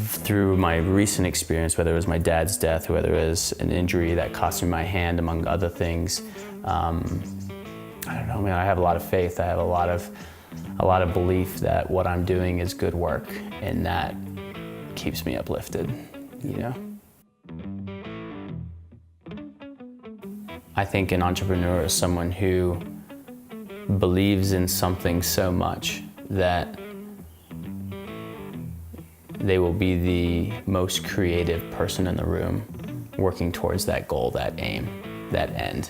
through my recent experience, whether it was my dad's death, whether it was an injury that cost me my hand, among other things, I don't know, man, I have a lot of faith. I have a lot of belief that what I'm doing is good work, and that keeps me uplifted, you know? I think an entrepreneur is someone who believes in something so much that they will be the most creative person in the room working towards that goal, that aim, that end.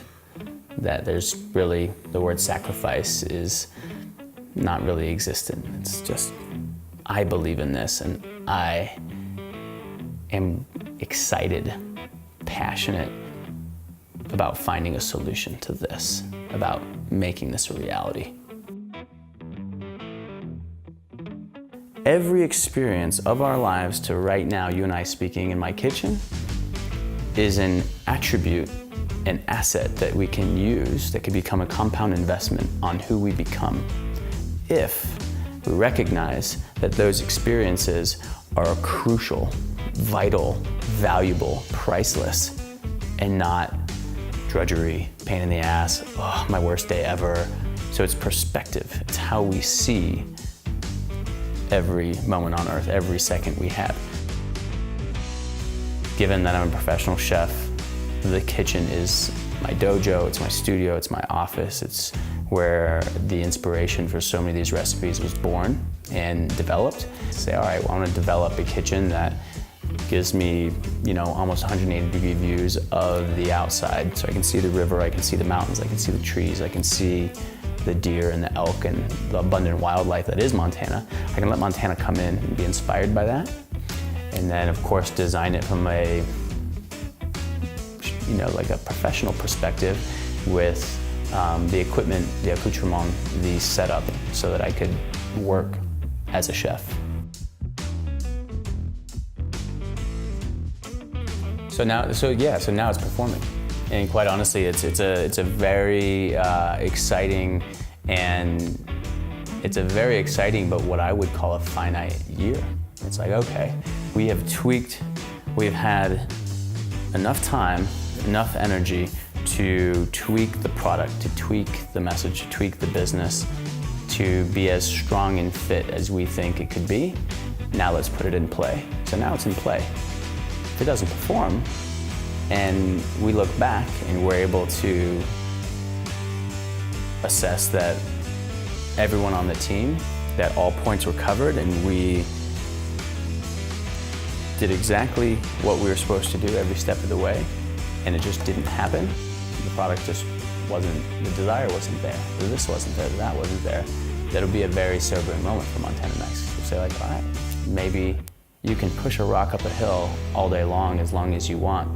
That there's really, the word sacrifice is not really existent. It's just, I believe in this, and I am excited, passionate about finding a solution to this, about making this a reality. Every experience of our lives to right now, you and I speaking in my kitchen, is an attribute, an asset that we can use that could become a compound investment on who we become if we recognize that those experiences are crucial, vital, valuable, priceless, and not drudgery, pain in the ass, oh, my worst day ever. So it's perspective. It's how we see every moment on earth, every second we have. Given that I'm a professional chef, the kitchen is my dojo, it's my studio, it's my office, it's where the inspiration for so many of these recipes was born and developed. Say, all right, well, I want to develop a kitchen that gives me, you know, almost 180-degree views of the outside. So I can see the river, I can see the mountains, I can see the trees, I can see the deer and the elk and the abundant wildlife that is Montana. I can let Montana come in and be inspired by that. And then, of course, design it from a, you know, like a professional perspective with the equipment, the accoutrement, the setup, so that I could work as a chef. So now it's performing, and quite honestly, it's a very exciting but what I would call a finite year. It's like, okay, we have tweaked, we've had enough time, enough energy to tweak the product, to tweak the message, to tweak the business, to be as strong and fit as we think it could be. Now let's put it in play. So now it's in play. If it doesn't perform, and we look back and we're able to assess that everyone on the team, that all points were covered, and we did exactly what we were supposed to do every step of the way, and it just didn't happen. The product just wasn't, the desire wasn't there, this wasn't there, that wasn't there. That'll be a very sobering moment for Montana Nice. You'll say like, all right, maybe you can push a rock up a hill all day long as you want,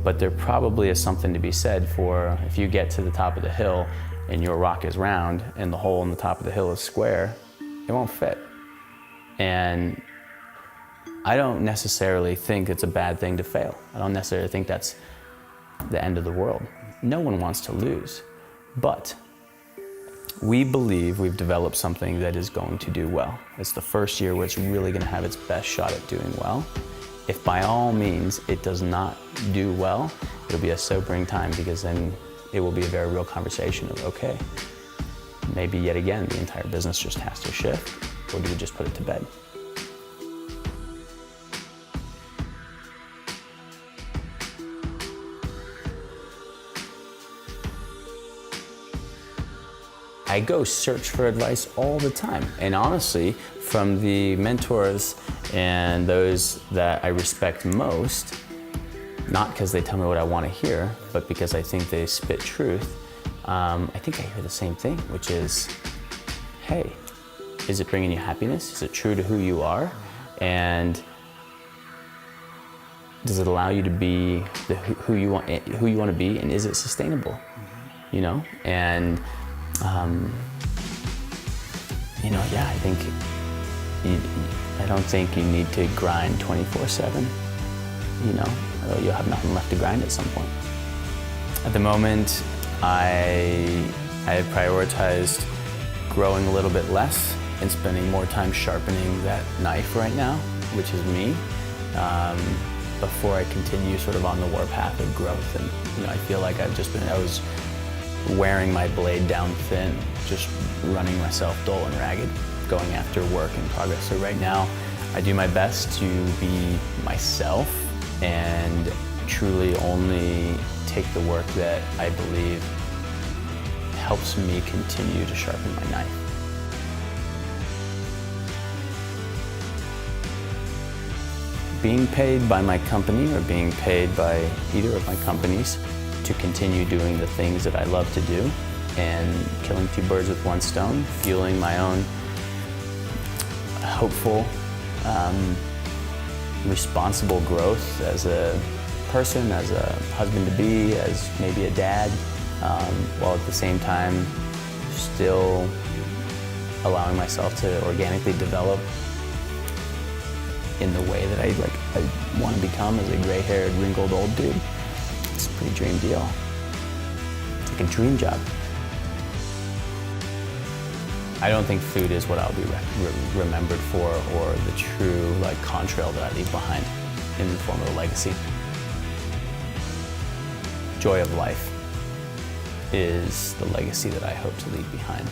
but there probably is something to be said for if you get to the top of the hill and your rock is round and the hole in the top of the hill is square, it won't fit. And I don't necessarily think it's a bad thing to fail. I don't necessarily think that's the end of the world. No one wants to lose, but we believe we've developed something that is going to do well. It's the first year where it's really going to have its best shot at doing well. If by all means it does not do well, it'll be a sobering time, because then it will be a very real conversation of, okay, maybe yet again the entire business just has to shift, or do we just put it to bed? I go search for advice all the time, and honestly, from the mentors and those that I respect most, not because they tell me what I want to hear, but because I think they spit truth, I think I hear the same thing, which is, hey, is it bringing you happiness? Is it true to who you are? And does it allow you to be who you want to be, and is it sustainable? You know, and you know, yeah, I don't think you need to grind 24/7. You know, you'll have nothing left to grind at some point. At the moment, I have prioritized growing a little bit less and spending more time sharpening that knife right now, which is me. before I continue sort of on the warpath of growth. And I feel like I was wearing my blade down thin, just running myself dull and ragged, going after work and progress. So right now, I do my best to be myself and truly only take the work that I believe helps me continue to sharpen my knife. Being paid by my company or being paid by either of my companies to continue doing the things that I love to do and killing two birds with one stone, fueling my own hopeful, responsible growth as a person, as a husband-to-be, as maybe a dad, while at the same time still allowing myself to organically develop in the way that I want to become as a gray-haired, wrinkled old dude. It's a pretty dream deal. It's like a dream job. I don't think food is what I'll be remembered for, or the true contrail that I leave behind in the form of a legacy. Joy of life is the legacy that I hope to leave behind.